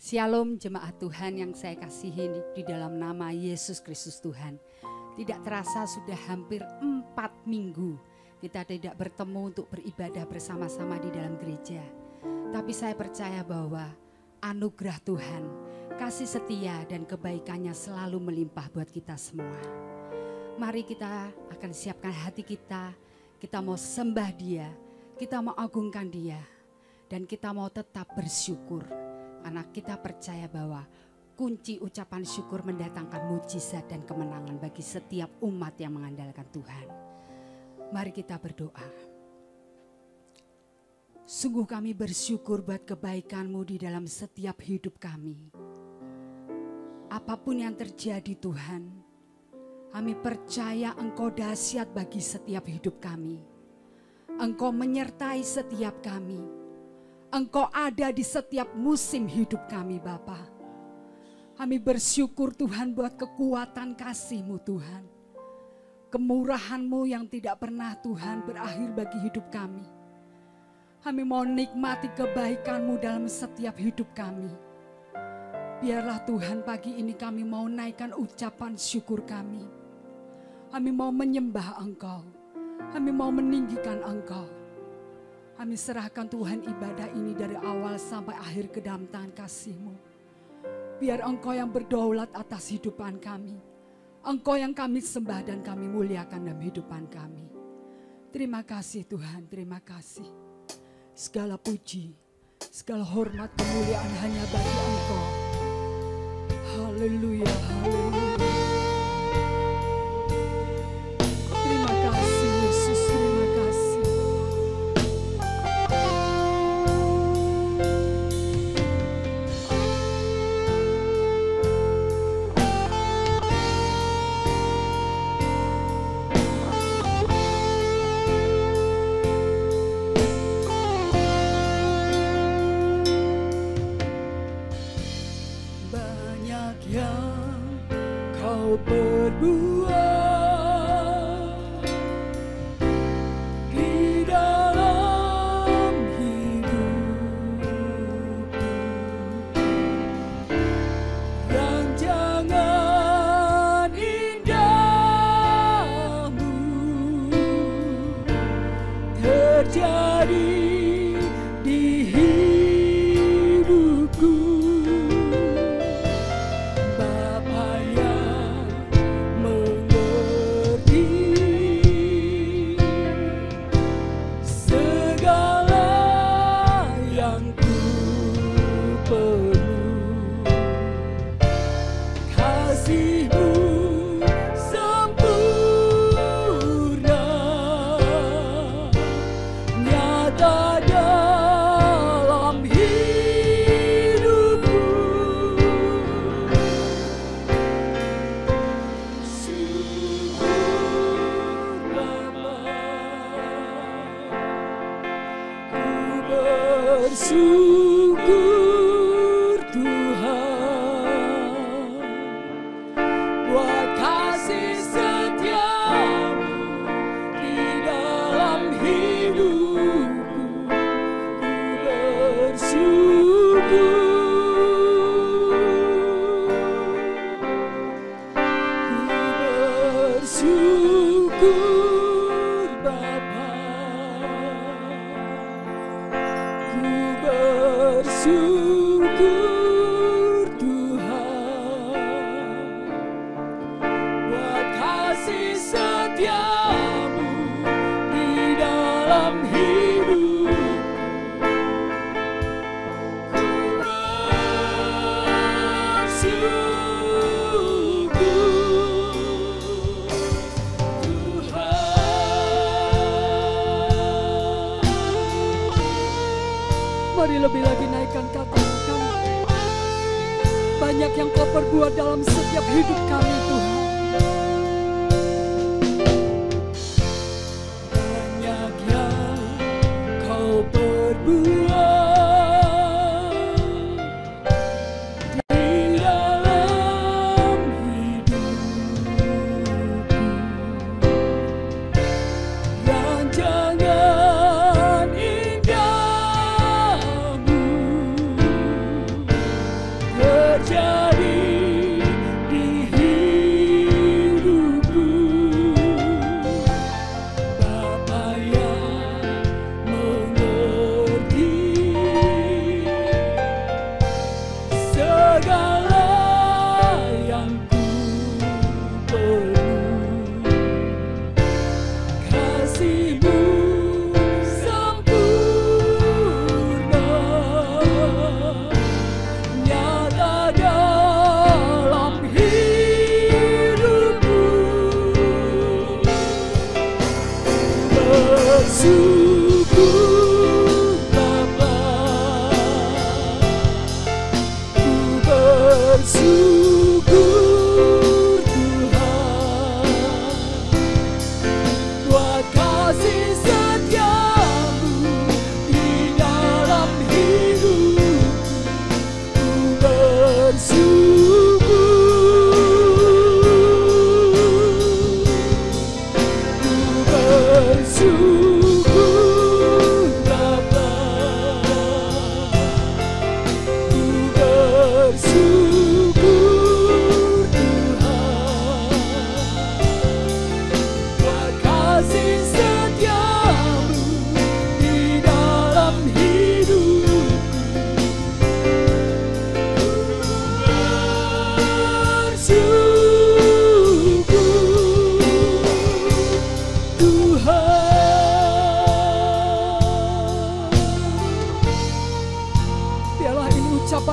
Shalom jemaat Tuhan yang saya kasihi di dalam nama Yesus Kristus Tuhan. Tidak terasa sudah hampir 4 minggu kita tidak bertemu untuk beribadah bersama-sama di dalam gereja. Tapi saya percaya bahwa anugerah Tuhan, kasih setia dan kebaikannya selalu melimpah buat kita semua. Mari kita akan siapkan hati kita mau sembah Dia, kita mau agungkan Dia, dan kita mau tetap bersyukur. Karena kita percaya bahwa kunci ucapan syukur mendatangkan mujizat dan kemenangan bagi setiap umat yang mengandalkan Tuhan. Mari kita berdoa. Sungguh kami bersyukur buat kebaikan-Mu di dalam setiap hidup kami. Apapun yang terjadi Tuhan, kami percaya Engkau dahsyat bagi setiap hidup kami. Engkau menyertai setiap kami. Engkau ada di setiap musim hidup kami Bapa. Kami bersyukur Tuhan buat kekuatan kasih-Mu Tuhan. Kemurahan-Mu yang tidak pernah Tuhan berakhir bagi hidup kami. Kami mau nikmati kebaikan-Mu dalam setiap hidup kami. Biarlah Tuhan pagi ini kami mau naikkan ucapan syukur kami. Kami mau menyembah Engkau. Kami mau meninggikan Engkau. Kami serahkan Tuhan ibadah ini dari awal sampai akhir ke dalam tangan kasih-Mu. Biar Engkau yang berdaulat atas hidupan kami. Engkau yang kami sembah dan kami muliakan dalam hidupan kami. Terima kasih Tuhan, terima kasih. Segala puji, segala hormat kemuliaan hanya bagi Engkau. Haleluya, haleluya. Terima kasih Yesus, terima kasih. Mari lebih lagi naikkan kata-kata. Banyak yang Kau perbuat dalam setiap hidup kami Tuhan. Banyak yang Kau perbuat di dalam hidupku. Rancangan indahmu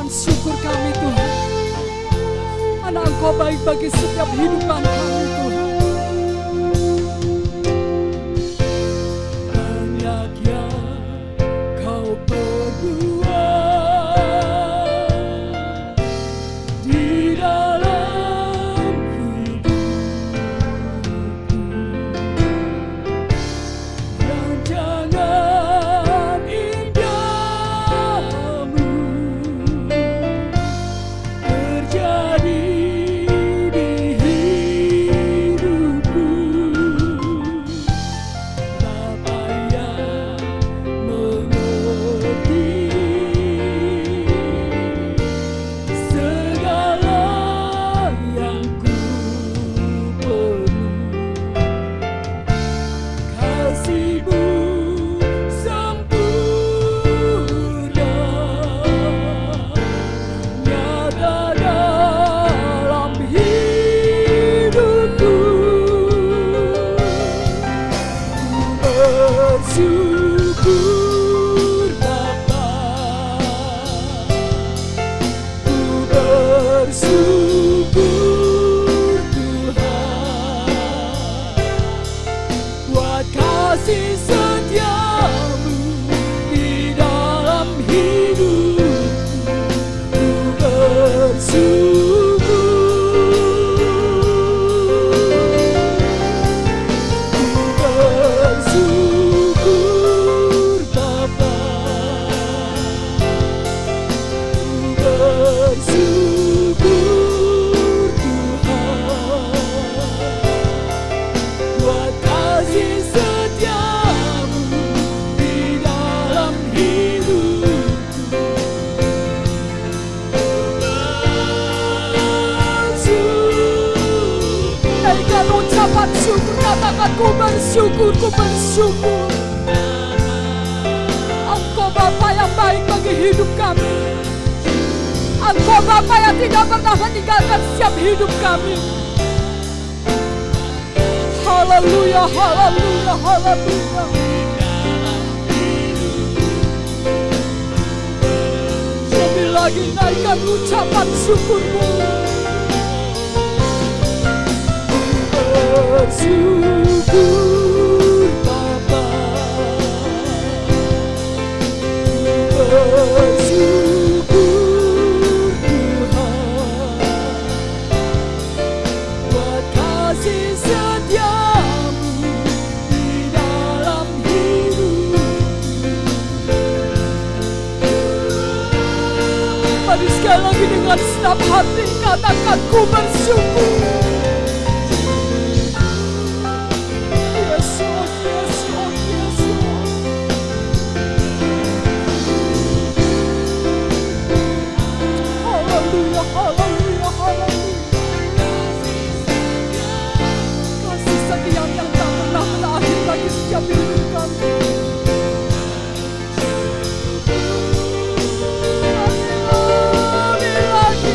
ucapan syukur kami Tuhan. Karena Engkau baik bagi setiap kehidupan kami Tuhan. Banyak yang Kau perbuat di dalam hidupku. Rancangan indahmu terjadi di hidupku. Tak payah mengerti segala yang ku perlu. Kasih-Mu sempurna nyata dalam hidupku. Ku bersyukur Bapa, ku bersyukur Tuhan buat kasih setia-Mu di dalam hidupku. Ku bersyukur Bapa, ku bersyukur Tuhan buat kasih setia-Mu di dalam hidupku. Naikkan ucapan syukur, katakan ku bersyukur, ku bersyukur. Engkau Bapa yang baik bagi hidup kami. Engkau Bapa yang tidak pernah meninggalkan setiap hidup kami. Haleluya, haleluya, haleluya. Lebih lagi naikkan ucapan syukur-Mu. Bersyukur Bapa, bersyukur Tuhan buat kasih setia-Mu di dalam hidupku. Mari sekali lagi dengan senang hati katakan ku bersyukur. Kasih setia yang tak pernah berakhir bagi setiap hidup kami. Lagi-lagi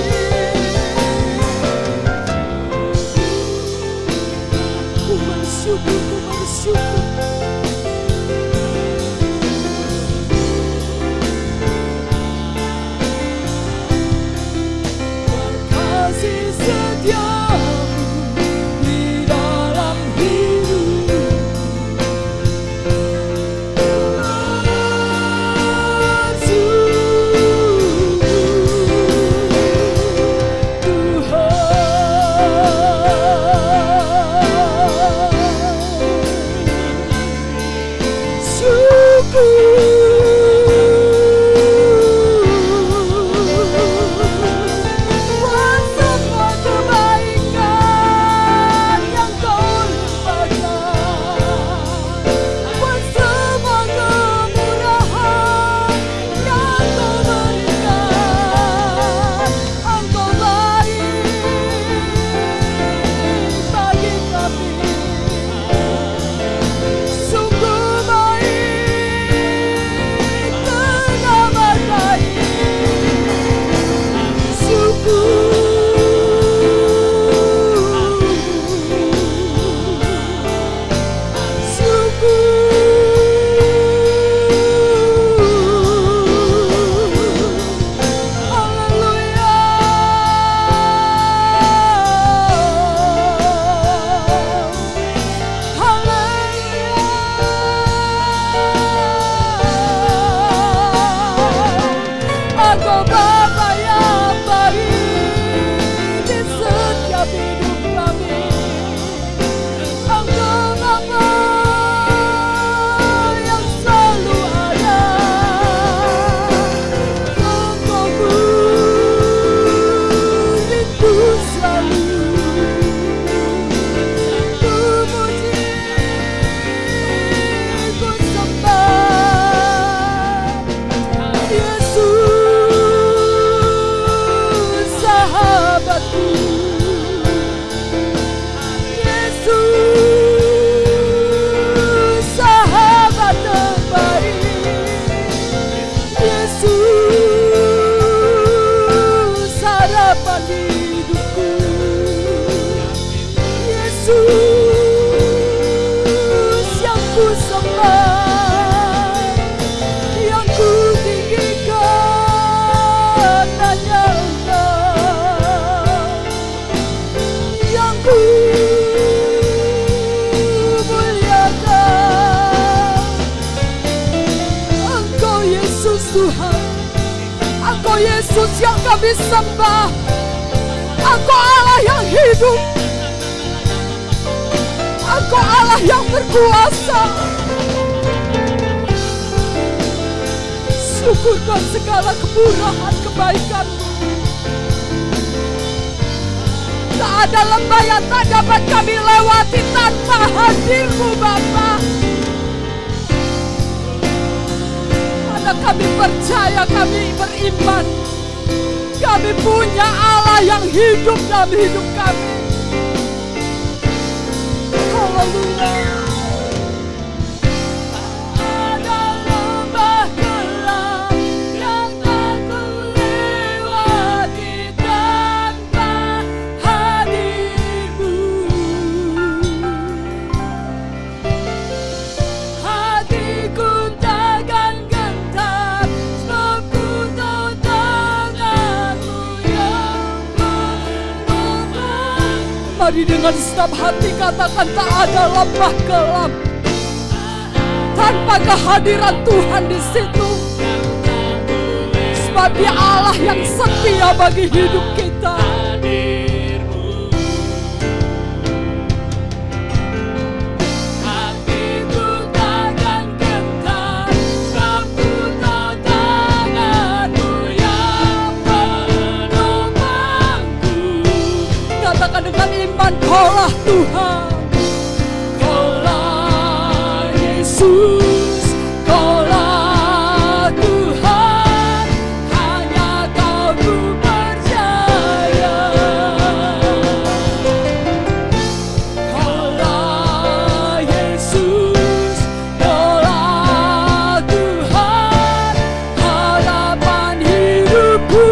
Tuhan. Engkau Yesus yang kami sembah. Engkau Allah yang hidup. Engkau Allah yang berkuasa. Syukur buat segala kemurahan kebaikan-Mu. Tak ada lembah yang tak dapat kami lewati tanpa hadir-Mu Bapa. Karena kami percaya, kami beriman, kami punya Allah yang hidup dalam hidup kami. Haleluya. Ada lembah gelap yang tak kulewati tanpa hadir-Mu. Hatiku takkan gentar, sebab ku tahu tangan-Mu yang menolong. Mari dengan segenap hati katakan, tak ada lembah gelap tanpa kehadiran Tuhan di situ. Sebab Dia Allah yang setia bagi hidup kita. Hatiku takkan gentar, sebab ku tahu tangan-Mu yang menolongku. Katakan dengan iman, Kaulah Tuhan, Kaulah Yesus, Kaulah Tuhan, hanya Kau ku percaya. Kaulah Yesus, Kaulah Tuhan, harapan hidupku.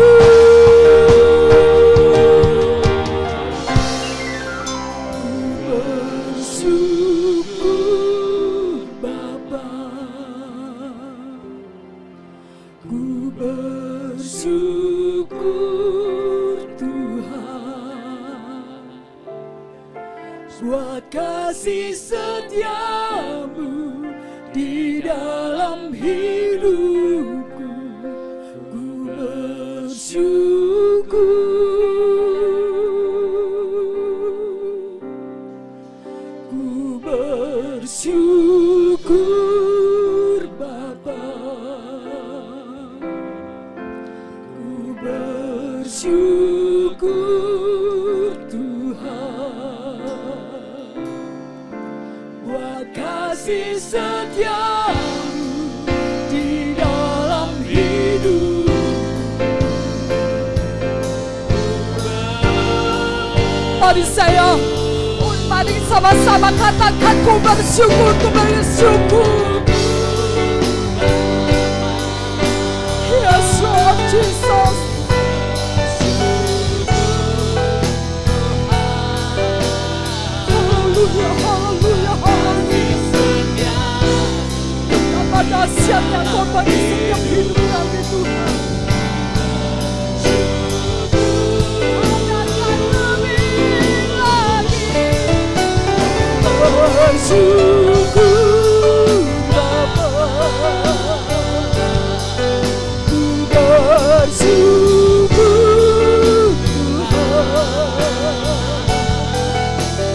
Bersyukur Bapa, ku bersyukur Tuhan, buat kasih setia-Mu di dalam hidupku. Ku bersyukur Bapa, ku bersyukur Tuhan, buat kasih setia-Mu di dalam hidup. Mari sama-sama katakan, ku bersyukur, ku bersyukur. Yes Lord Jesus. Haleluya, haleluya, haleluya. Betapa dahsyatnya Kau bagi setiap hidup kami Tuhan. Bersyukur Bapa, ku bersyukur Tuhan,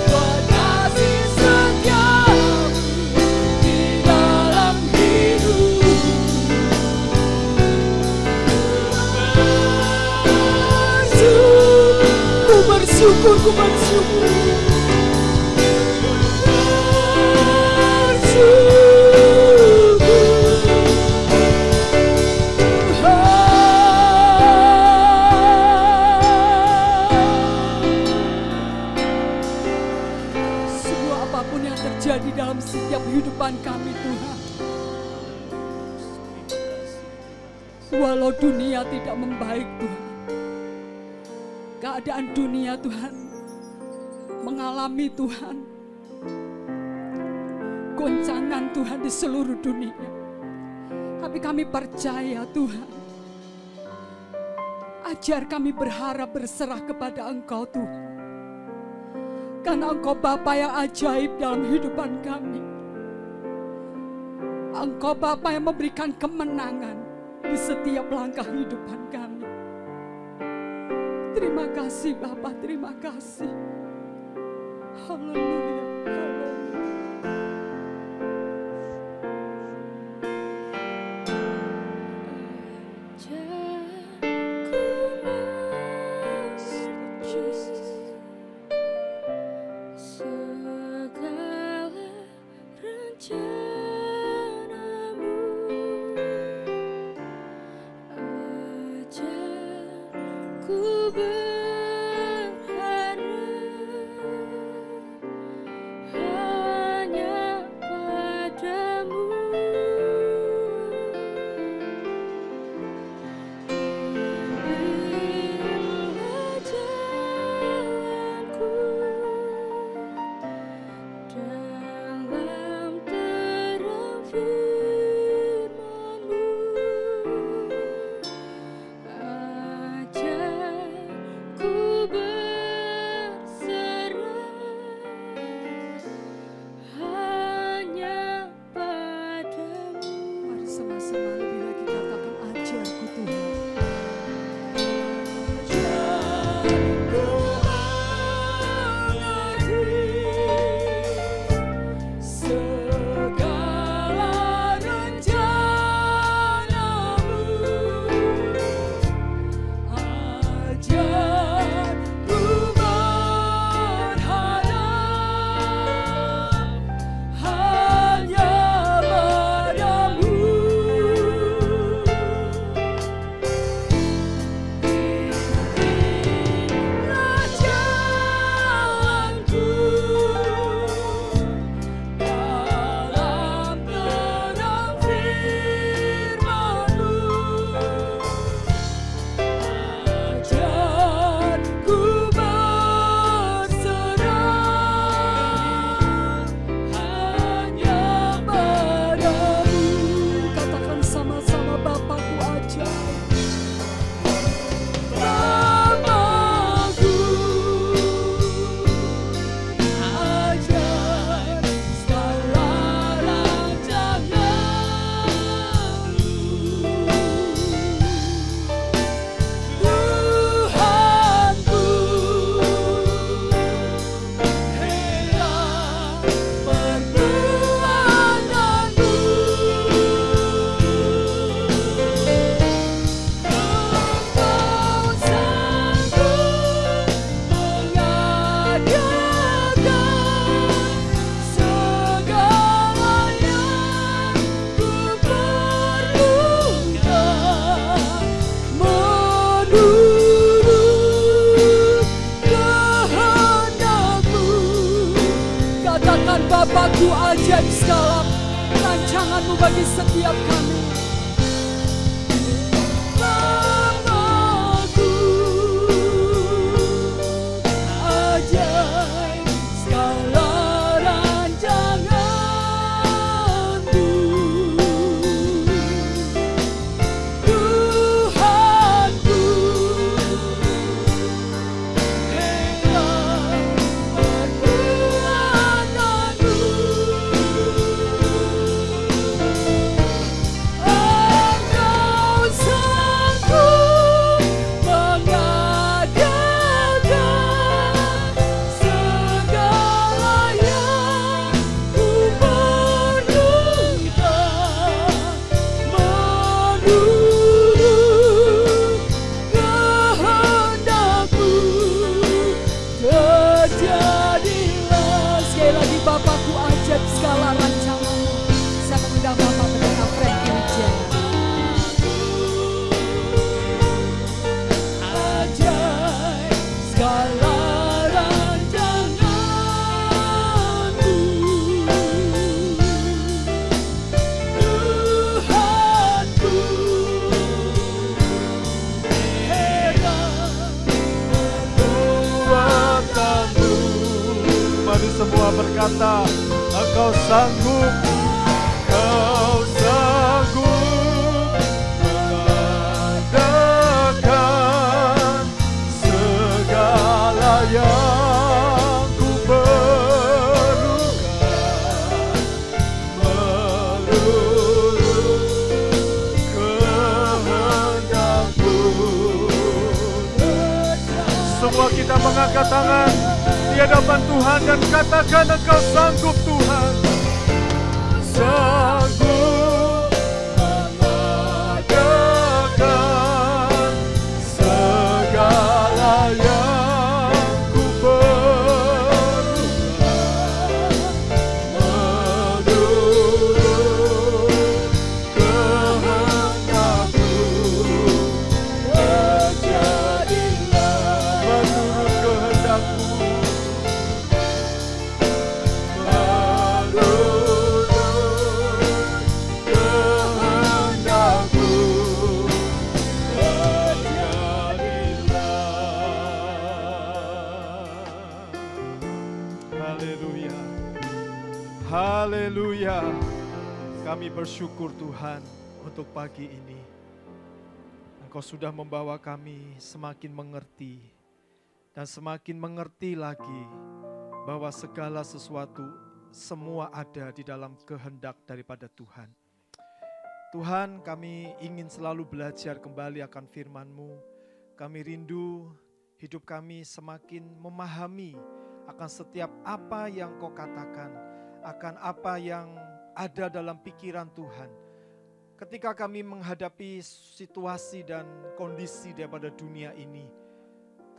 buat kasih setia-Mu di dalam hidup. Ku bersyukur, ku bersyukur. Terjadi dalam setiap kehidupan kami Tuhan, walau dunia tidak membaik Tuhan, keadaan dunia Tuhan mengalami Tuhan goncangan Tuhan di seluruh dunia, tapi kami percaya Tuhan, ajar kami berharap berserah kepada Engkau Tuhan. Karena Engkau Bapa yang ajaib dalam kehidupan kami. Engkau Bapa yang memberikan kemenangan. di setiap langkah kehidupan kami. Terima kasih Bapa, terima kasih. Haleluya, haleluya. Bapakku ajaib segala rancangan-Mu bagi setiap kami. Bapakku ajaib segala rancangan-Mu, Tuhanku heran perbuatan-Mu. Bapakku ajaib segala rancangan-Mu. Saya mengundang Bapak Pendeta Frankie Wijaya. Ajaib segala rancangan-Mu, Tuhanku heran perbuatan-Mu. Mari semua berkata, Engkau sanggup, Engkau sanggup mengadakan segala yang ku perlukan, melulu mengangkat tangan di hadapan Tuhan dan katakan Engkau sanggup Tuhan. Sanggup mengadakan segala yang ku perlukan menurut kehendak-Mu. Terjadilah menurut kehendak-Mu. Haleluya. Haleluya. Kami bersyukur Tuhan untuk pagi ini. Engkau sudah membawa kami semakin mengerti dan semakin mengerti lagi bahwa segala sesuatu semua ada di dalam kehendak daripada Tuhan. Tuhan, kami ingin selalu belajar kembali akan firman-Mu. Kami rindu hidup kami semakin memahami akan setiap apa yang Kau katakan, akan apa yang ada dalam pikiran Tuhan. Ketika kami menghadapi situasi dan kondisi daripada dunia ini,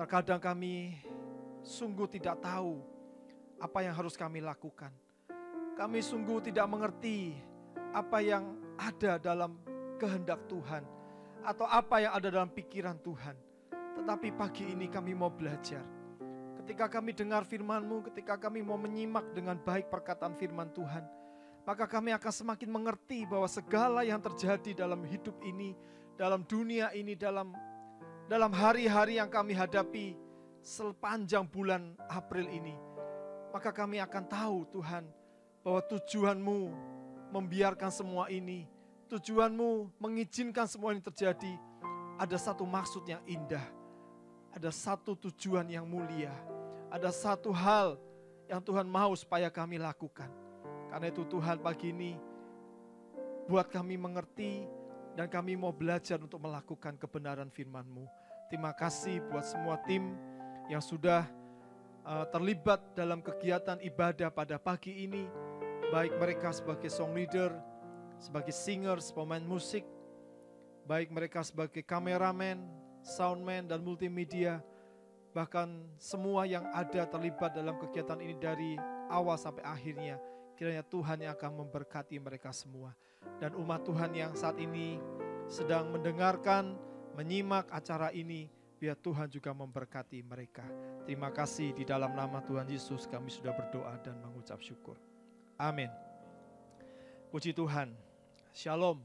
terkadang kami sungguh tidak tahu apa yang harus kami lakukan. Kami sungguh tidak mengerti apa yang ada dalam kehendak Tuhan atau apa yang ada dalam pikiran Tuhan. Tetapi pagi ini kami mau belajar. Ketika kami dengar firman-Mu, ketika kami mau menyimak dengan baik perkataan firman Tuhan, maka kami akan semakin mengerti bahwa segala yang terjadi dalam hidup ini, dalam dunia ini, dalam hari-hari yang kami hadapi sepanjang bulan April ini, maka kami akan tahu Tuhan bahwa tujuan-Mu membiarkan semua ini, tujuan-Mu mengizinkan semua ini terjadi, ada satu maksud yang indah, ada satu tujuan yang mulia, ada satu hal yang Tuhan mau supaya kami lakukan. Karena itu Tuhan pagi ini buat kami mengerti dan kami mau belajar untuk melakukan kebenaran firman-Mu. Terima kasih buat semua tim yang sudah terlibat dalam kegiatan ibadah pada pagi ini. Baik mereka sebagai song leader, sebagai singers, pemain musik, baik mereka sebagai kameramen, soundman, dan multimedia. Bahkan semua yang ada terlibat dalam kegiatan ini dari awal sampai akhirnya. Kiranya Tuhan yang akan memberkati mereka semua. Dan umat Tuhan yang saat ini sedang mendengarkan, menyimak acara ini, biar Tuhan juga memberkati mereka. Terima kasih, di dalam nama Tuhan Yesus kami sudah berdoa dan mengucap syukur. Amin. Puji Tuhan. Shalom.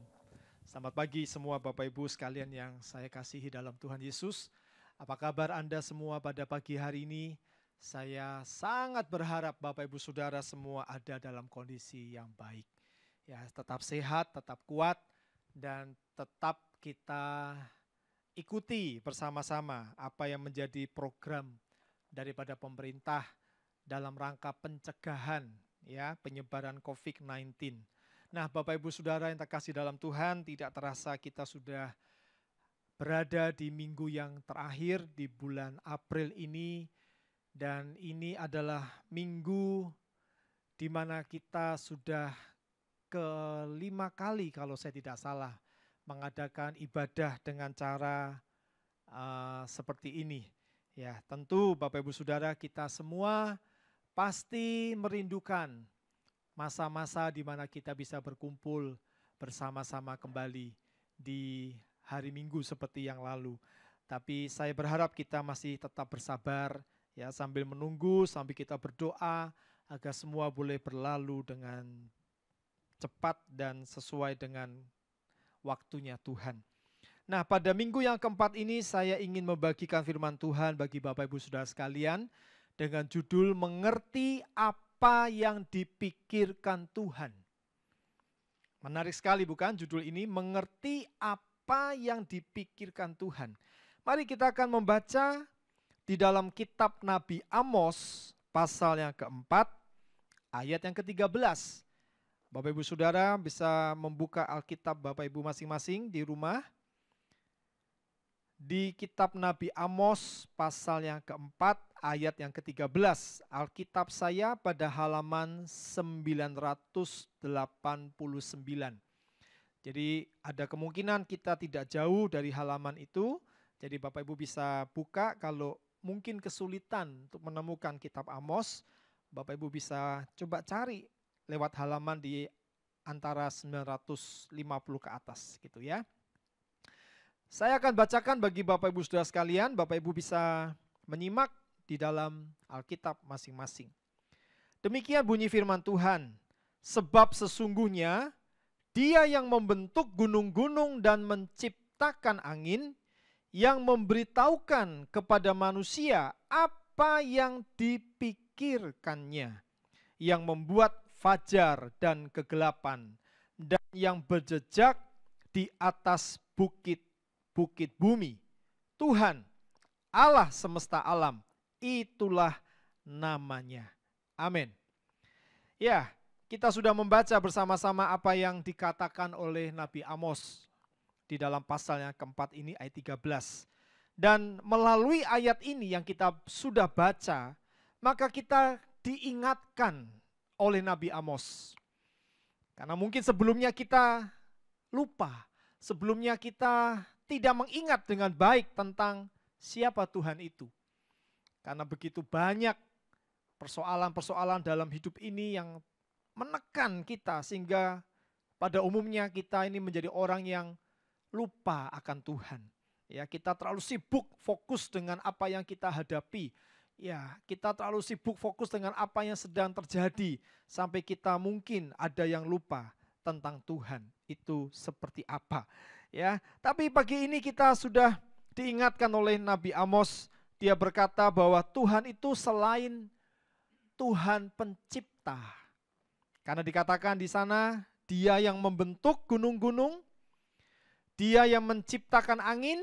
Selamat pagi semua Bapak Ibu sekalian yang saya kasihi dalam Tuhan Yesus. Apa kabar Anda semua pada pagi hari ini? Saya sangat berharap Bapak Ibu Saudara semua ada dalam kondisi yang baik. Ya, tetap sehat, tetap kuat, dan tetap kita ikuti bersama-sama apa yang menjadi program daripada pemerintah dalam rangka pencegahan ya penyebaran COVID-19. Nah, Bapak Ibu Saudara yang terkasih dalam Tuhan, tidak terasa kita sudah berada di minggu yang terakhir di bulan April ini, dan ini adalah minggu di mana kita sudah kelima kali kalau saya tidak salah mengadakan ibadah dengan cara seperti ini. Ya, tentu Bapak Ibu Saudara kita semua pasti merindukan masa-masa di mana kita bisa berkumpul bersama-sama kembali di hari Minggu seperti yang lalu. Tapi saya berharap kita masih tetap bersabar ya, sambil menunggu, sambil kita berdoa agar semua boleh berlalu dengan cepat dan sesuai dengan waktunya Tuhan. Nah, pada minggu yang keempat ini saya ingin membagikan firman Tuhan bagi Bapak Ibu Saudara sekalian dengan judul Mengerti Apa Yang Dipikirkan Tuhan. Menarik sekali bukan judul ini, Mengerti Apa Yang Dipikirkan Tuhan. Mari kita akan membaca di dalam kitab Nabi Amos pasal yang keempat ayat yang ke-13. Bapak Ibu Saudara bisa membuka Alkitab Bapak Ibu masing-masing di rumah. di kitab Nabi Amos pasal yang keempat ayat yang ke-13. Alkitab saya pada halaman 989. Jadi ada kemungkinan kita tidak jauh dari halaman itu. Jadi Bapak Ibu bisa buka, kalau mungkin kesulitan untuk menemukan kitab Amos, Bapak Ibu bisa coba cari lewat halaman di antara 950 ke atas gitu ya. Saya akan bacakan bagi Bapak Ibu Saudara sekalian, Bapak Ibu bisa menyimak di dalam Alkitab masing-masing. Demikian bunyi firman Tuhan, sebab sesungguhnya Dia yang membentuk gunung-gunung dan menciptakan angin, yang memberitahukan kepada manusia apa yang dipikirkannya, yang membuat fajar dan kegelapan, dan yang berjejak di atas bukit-bukit bumi. Tuhan, Allah semesta alam, itulah namanya. Amin. Ya, kita sudah membaca bersama-sama apa yang dikatakan oleh Nabi Amos di dalam pasal yang keempat ini ayat 13. Dan melalui ayat ini yang kita sudah baca, maka kita diingatkan oleh Nabi Amos. Karena mungkin sebelumnya kita lupa, sebelumnya kita tidak mengingat dengan baik tentang siapa Tuhan itu. Karena begitu banyak persoalan-persoalan dalam hidup ini yang menekan kita, sehingga pada umumnya kita ini menjadi orang yang lupa akan Tuhan. Ya, kita terlalu sibuk fokus dengan apa yang kita hadapi. Ya, kita terlalu sibuk fokus dengan apa yang sedang terjadi, sampai kita mungkin ada yang lupa tentang Tuhan itu seperti apa. Ya, tapi pagi ini kita sudah diingatkan oleh Nabi Amos. Dia berkata bahwa Tuhan itu selain Tuhan pencipta. Karena dikatakan di sana, Dia yang membentuk gunung-gunung, Dia yang menciptakan angin,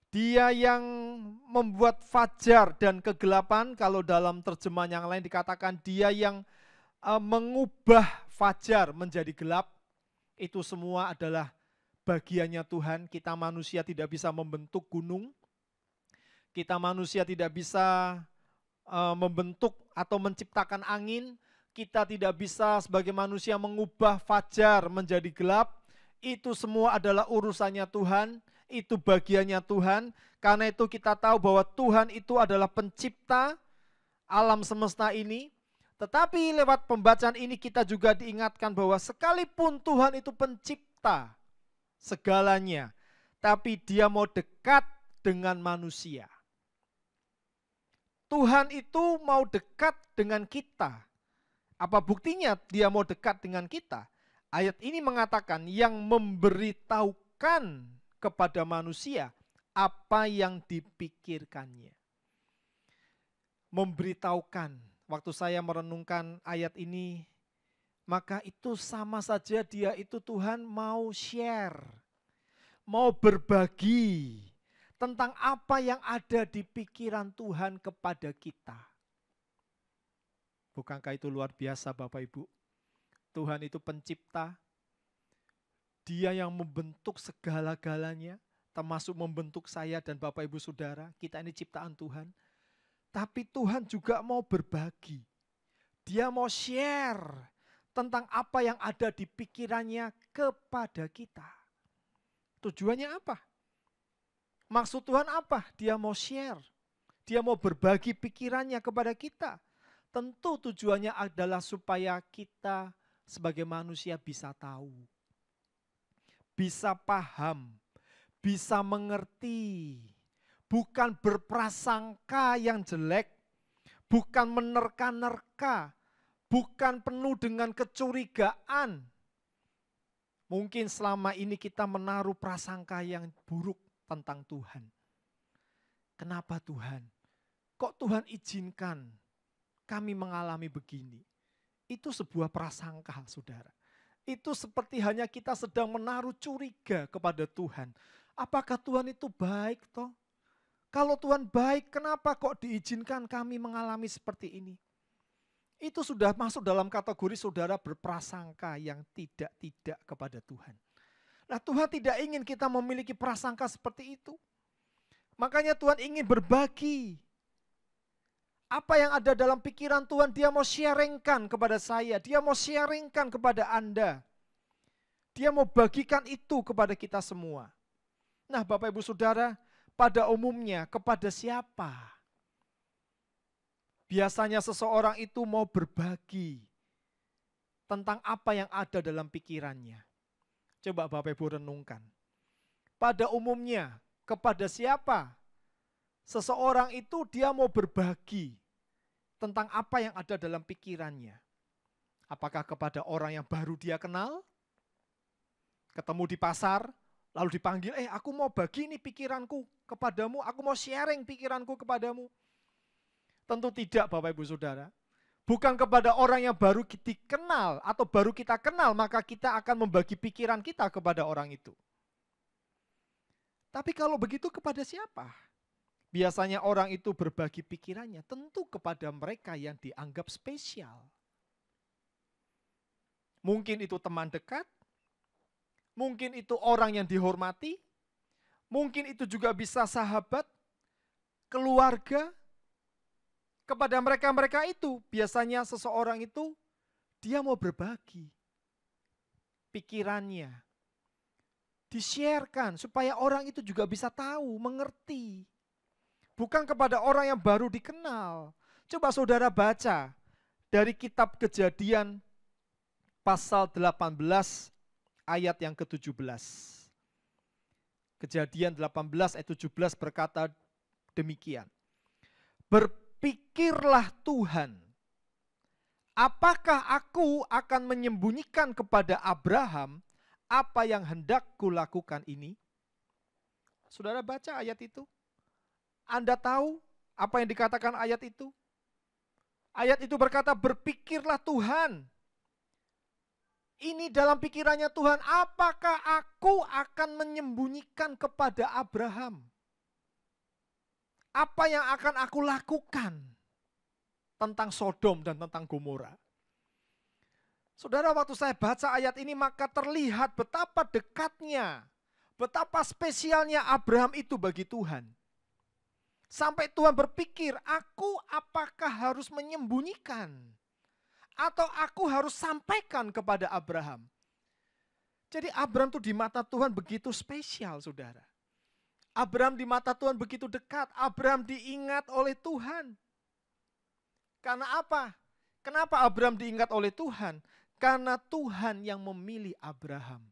Dia yang membuat fajar dan kegelapan. Kalau dalam terjemahan yang lain dikatakan Dia yang mengubah fajar menjadi gelap. Itu semua adalah bagiannya Tuhan. Kita manusia tidak bisa membentuk gunung. Kita manusia tidak bisa membentuk atau menciptakan angin. Kita tidak bisa sebagai manusia mengubah fajar menjadi gelap. Itu semua adalah urusannya Tuhan. Itu bagiannya Tuhan. Karena itu kita tahu bahwa Tuhan itu adalah pencipta alam semesta ini. Tetapi lewat pembacaan ini kita juga diingatkan bahwa sekalipun Tuhan itu pencipta segalanya, tapi Dia mau dekat dengan manusia. Tuhan itu mau dekat dengan kita. Apa buktinya Dia mau dekat dengan kita? Ayat ini mengatakan yang memberitahukan kepada manusia apa yang dipikirkannya. Memberitahukan. Waktu saya merenungkan ayat ini, maka itu sama saja Dia itu Tuhan mau share, mau berbagi tentang apa yang ada di pikiran Tuhan kepada kita. Bukankah itu luar biasa Bapak Ibu? Tuhan itu pencipta, Dia yang membentuk segala-galanya, termasuk membentuk saya dan Bapak Ibu Saudara. Kita ini ciptaan Tuhan. Tapi Tuhan juga mau berbagi. Dia mau share tentang apa yang ada di pikirannya kepada kita. Tujuannya apa? Maksud Tuhan apa? Dia mau share. Dia mau berbagi pikirannya kepada kita. Tentu tujuannya adalah supaya kita sebagai manusia bisa tahu, bisa paham, bisa mengerti, bukan berprasangka yang jelek, bukan menerka-nerka, bukan penuh dengan kecurigaan. Mungkin selama ini kita menaruh prasangka yang buruk tentang Tuhan. Kenapa Tuhan? Kok Tuhan izinkan kami mengalami begini? Itu sebuah prasangka, saudara. Itu seperti hanya kita sedang menaruh curiga kepada Tuhan. Apakah Tuhan itu baik toh? Kalau Tuhan baik, kenapa kok diizinkan kami mengalami seperti ini? Itu sudah masuk dalam kategori saudara berprasangka yang tidak kepada Tuhan. Nah, Tuhan tidak ingin kita memiliki prasangka seperti itu. Makanya Tuhan ingin berbagi. Apa yang ada dalam pikiran Tuhan, dia mau sharingkan kepada saya. Dia mau sharingkan kepada Anda. Dia mau bagikan itu kepada kita semua. Nah Bapak Ibu Saudara, pada umumnya kepada siapa? Biasanya seseorang itu mau berbagi tentang apa yang ada dalam pikirannya. Coba Bapak Ibu renungkan. Pada umumnya kepada siapa? Seseorang itu dia mau berbagi tentang apa yang ada dalam pikirannya. Apakah kepada orang yang baru dia kenal? Ketemu di pasar, lalu dipanggil, aku mau bagi nih pikiranku kepadamu, aku mau sharing pikiranku kepadamu. Tentu tidak Bapak Ibu Saudara. Bukan kepada orang yang baru kita kenal atau baru kita kenal, maka kita akan membagi pikiran kita kepada orang itu. Tapi kalau begitu kepada siapa? Biasanya orang itu berbagi pikirannya tentu kepada mereka yang dianggap spesial. Mungkin itu teman dekat, mungkin itu orang yang dihormati, mungkin itu juga bisa sahabat, keluarga. Kepada mereka-mereka itu biasanya seseorang itu dia mau berbagi pikirannya. Di-sharekan supaya orang itu juga bisa tahu, mengerti. Bukan kepada orang yang baru dikenal. Coba saudara baca dari kitab Kejadian pasal 18 ayat yang ke-17. Kejadian 18 ayat 17 berkata demikian. Berpikirlah Tuhan, apakah aku akan menyembunyikan kepada Abraham apa yang hendak kulakukan ini? Saudara baca ayat itu. Anda tahu apa yang dikatakan ayat itu? Ayat itu berkata, berpikirlah Tuhan. Ini dalam pikirannya Tuhan, apakah aku akan menyembunyikan kepada Abraham? Apa yang akan aku lakukan tentang Sodom dan tentang Gomora? Saudara, waktu saya baca ayat ini maka terlihat betapa dekatnya, betapa spesialnya Abraham itu bagi Tuhan. Sampai Tuhan berpikir, aku apakah harus menyembunyikan? Atau aku harus sampaikan kepada Abraham? Jadi Abraham itu di mata Tuhan begitu spesial, saudara. Abraham di mata Tuhan begitu dekat. Abraham diingat oleh Tuhan. Karena apa? Kenapa Abraham diingat oleh Tuhan? Karena Tuhan yang memilih Abraham.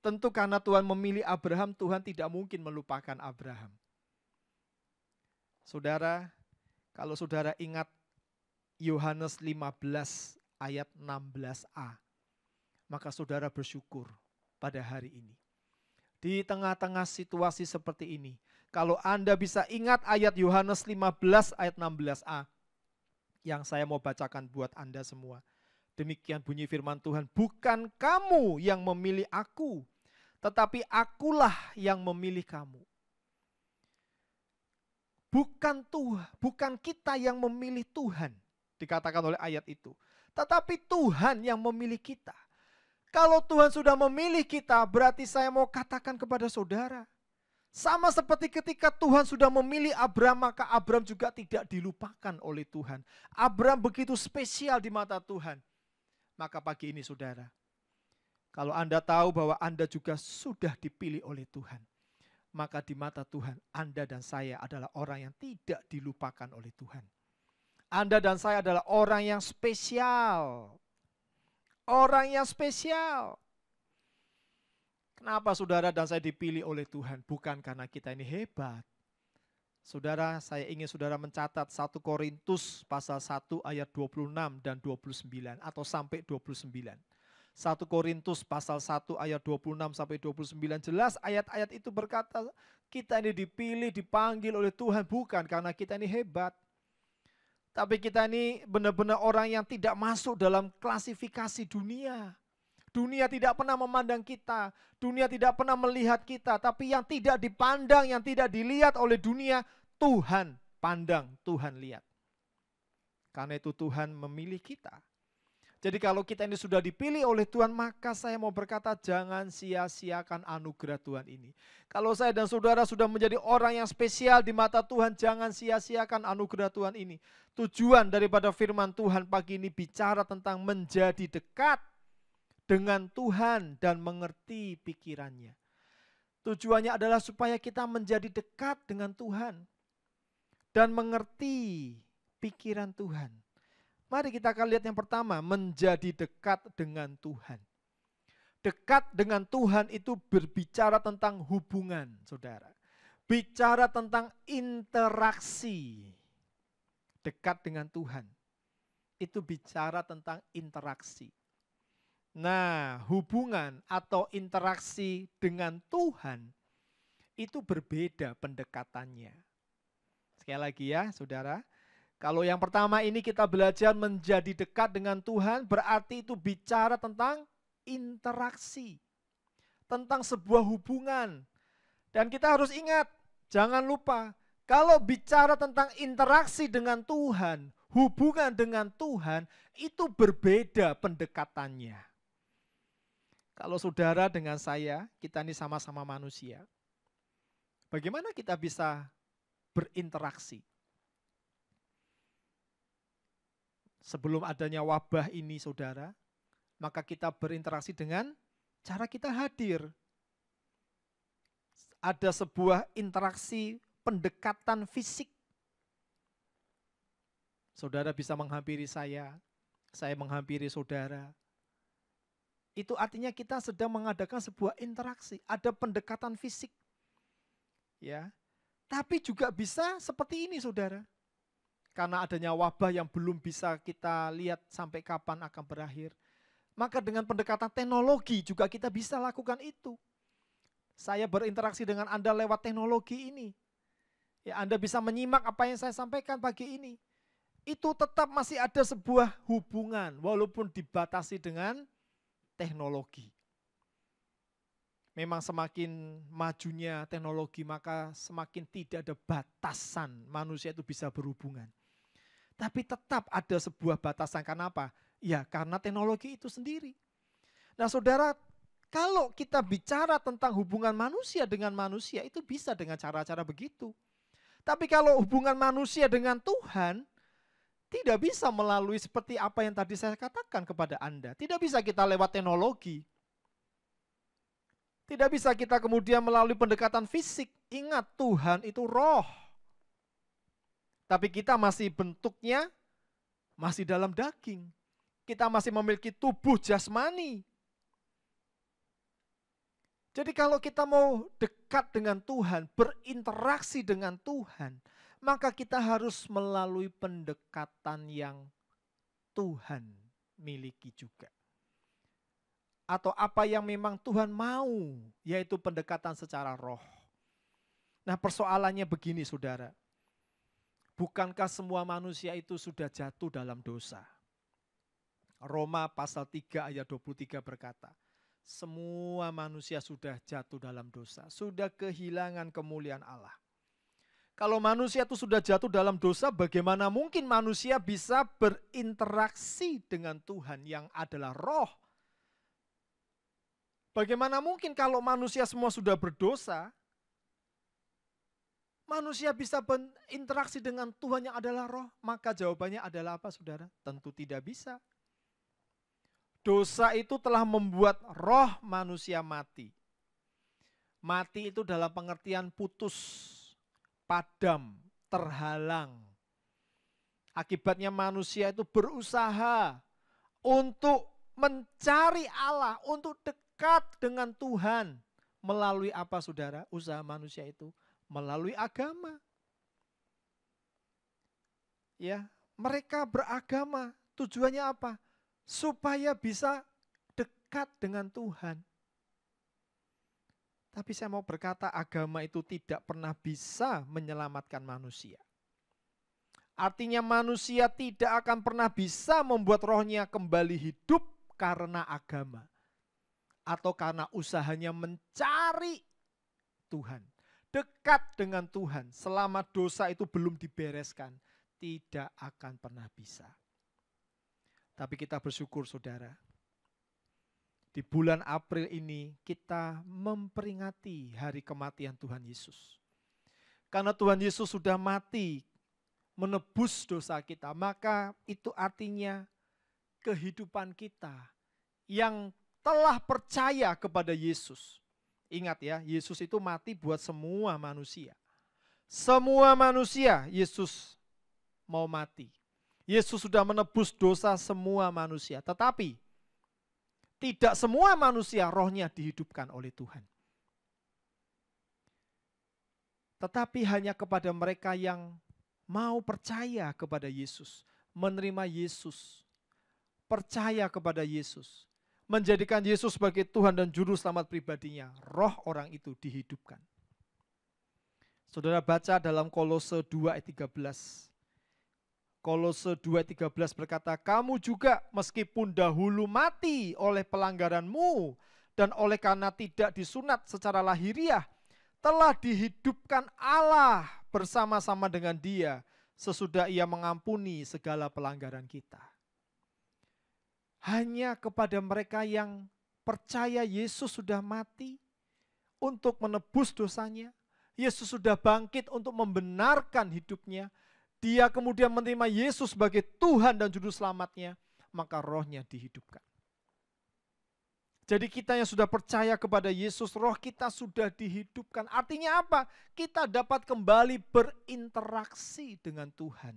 Tentu karena Tuhan memilih Abraham, Tuhan tidak mungkin melupakan Abraham. Saudara, kalau saudara ingat Yohanes 15 ayat 16a, maka saudara bersyukur pada hari ini. Di tengah-tengah situasi seperti ini, kalau Anda bisa ingat ayat Yohanes 15 ayat 16a, yang saya mau bacakan buat Anda semua. Demikian bunyi firman Tuhan, bukan kamu yang memilih aku, tetapi akulah yang memilih kamu. Bukan kita yang memilih Tuhan, dikatakan oleh ayat itu. Tetapi Tuhan yang memilih kita. Kalau Tuhan sudah memilih kita, berarti saya mau katakan kepada saudara. Sama seperti ketika Tuhan sudah memilih Abraham, maka Abraham juga tidak dilupakan oleh Tuhan. Abraham begitu spesial di mata Tuhan. Maka pagi ini saudara, kalau Anda tahu bahwa Anda juga sudah dipilih oleh Tuhan, maka di mata Tuhan, Anda dan saya adalah orang yang tidak dilupakan oleh Tuhan. Anda dan saya adalah orang yang spesial. Orang yang spesial. Kenapa saudara dan saya dipilih oleh Tuhan? Bukan karena kita ini hebat. Saudara, saya ingin saudara mencatat 1 Korintus pasal 1 ayat 26 dan 29 atau sampai 29. 1 Korintus pasal 1 ayat 26 sampai 29, jelas ayat-ayat itu berkata kita ini dipilih, dipanggil oleh Tuhan bukan karena kita ini hebat. Tapi kita ini benar-benar orang yang tidak masuk dalam klasifikasi dunia. Dunia tidak pernah memandang kita, dunia tidak pernah melihat kita, tapi yang tidak dipandang, yang tidak dilihat oleh dunia, Tuhan pandang, Tuhan lihat. Karena itu Tuhan memilih kita. Jadi kalau kita ini sudah dipilih oleh Tuhan, maka saya mau berkata jangan sia-siakan anugerah Tuhan ini. Kalau saya dan saudara sudah menjadi orang yang spesial di mata Tuhan, jangan sia-siakan anugerah Tuhan ini. Tujuan daripada firman Tuhan pagi ini bicara tentang menjadi dekat dengan Tuhan dan mengerti pikirannya. Tujuannya adalah supaya kita menjadi dekat dengan Tuhan dan mengerti pikiran Tuhan. Mari kita akan lihat yang pertama, menjadi dekat dengan Tuhan. Dekat dengan Tuhan itu berbicara tentang hubungan, saudara. Bicara tentang interaksi. Dekat dengan Tuhan. Itu bicara tentang interaksi. Nah, hubungan atau interaksi dengan Tuhan itu berbeda pendekatannya. Sekali lagi ya, saudara. Kalau yang pertama ini kita belajar menjadi dekat dengan Tuhan, berarti itu bicara tentang interaksi. Tentang sebuah hubungan. Dan kita harus ingat, jangan lupa, kalau bicara tentang interaksi dengan Tuhan, hubungan dengan Tuhan, itu berbeda pendekatannya. Kalau saudara dengan saya, kita ini sama-sama manusia. Bagaimana kita bisa berinteraksi? Sebelum adanya wabah ini, saudara, maka kita berinteraksi dengan cara kita hadir. Ada sebuah interaksi pendekatan fisik. Saudara bisa menghampiri saya menghampiri saudara. Itu artinya kita sedang mengadakan sebuah interaksi, ada pendekatan fisik. Ya. Tapi juga bisa seperti ini, saudara. Karena adanya wabah yang belum bisa kita lihat sampai kapan akan berakhir. Maka dengan pendekatan teknologi juga kita bisa lakukan itu. Saya berinteraksi dengan Anda lewat teknologi ini. Ya, Anda bisa menyimak apa yang saya sampaikan pagi ini. Itu tetap masih ada sebuah hubungan walaupun dibatasi dengan teknologi. Memang semakin majunya teknologi maka semakin tidak ada batasan manusia itu bisa berhubungan. Tapi tetap ada sebuah batasan, karena apa? Ya karena teknologi itu sendiri. Nah saudara, kalau kita bicara tentang hubungan manusia dengan manusia itu bisa dengan cara-cara begitu. Tapi kalau hubungan manusia dengan Tuhan, tidak bisa melalui seperti apa yang tadi saya katakan kepada Anda. Tidak bisa kita lewat teknologi. Tidak bisa kita kemudian melalui pendekatan fisik. Ingat, Tuhan itu roh. Tapi kita masih bentuknya masih dalam daging. Kita masih memiliki tubuh jasmani. Jadi kalau kita mau dekat dengan Tuhan, berinteraksi dengan Tuhan, maka kita harus melalui pendekatan yang Tuhan miliki juga. Atau apa yang memang Tuhan mau, yaitu pendekatan secara roh. Nah persoalannya begini saudara, bukankah semua manusia itu sudah jatuh dalam dosa? Roma pasal 3 ayat 23 berkata, semua manusia sudah jatuh dalam dosa, sudah kehilangan kemuliaan Allah. Kalau manusia itu sudah jatuh dalam dosa, bagaimana mungkin manusia bisa berinteraksi dengan Tuhan yang adalah roh? Bagaimana mungkin kalau manusia semua sudah berdosa, manusia bisa berinteraksi dengan Tuhan yang adalah roh? Maka jawabannya adalah apa saudara? Tentu tidak bisa. Dosa itu telah membuat roh manusia mati. Mati itu dalam pengertian putus, padam, terhalang. Akibatnya manusia itu berusaha untuk mencari Allah, untuk dekat dengan Tuhan. Melalui apa saudara? Usaha manusia itu melalui agama. Ya, mereka beragama, tujuannya apa? Supaya bisa dekat dengan Tuhan. Tapi saya mau berkata agama itu tidak pernah bisa menyelamatkan manusia. Artinya manusia tidak akan pernah bisa membuat rohnya kembali hidup karena agama. Atau karena usahanya mencari Tuhan. Dekat dengan Tuhan selama dosa itu belum dibereskan. Tidak akan pernah bisa. Tapi kita bersyukur saudara, di bulan April ini kita memperingati hari kematian Tuhan Yesus. Karena Tuhan Yesus sudah mati menebus dosa kita, maka itu artinya kehidupan kita yang telah percaya kepada Yesus. Ingat ya, Yesus itu mati buat semua manusia. Semua manusia Yesus mau mati. Yesus sudah menebus dosa semua manusia. Tetapi tidak semua manusia rohnya dihidupkan oleh Tuhan. Tetapi hanya kepada mereka yang mau percaya kepada Yesus, menerima Yesus, percaya kepada Yesus, menjadikan Yesus sebagai Tuhan dan Juru Selamat pribadinya, roh orang itu dihidupkan. Saudara baca dalam Kolose 2 ayat 13. Kolose 2 ayat 13 berkata, kamu juga meskipun dahulu mati oleh pelanggaranmu dan oleh karena tidak disunat secara lahiriah, telah dihidupkan Allah bersama-sama dengan Dia sesudah Ia mengampuni segala pelanggaran kita. Hanya kepada mereka yang percaya Yesus sudah mati untuk menebus dosanya, Yesus sudah bangkit untuk membenarkan hidupnya, dia kemudian menerima Yesus sebagai Tuhan dan Juru Selamatnya, maka rohnya dihidupkan. Jadi kita yang sudah percaya kepada Yesus, roh kita sudah dihidupkan. Artinya apa? Kita dapat kembali berinteraksi dengan Tuhan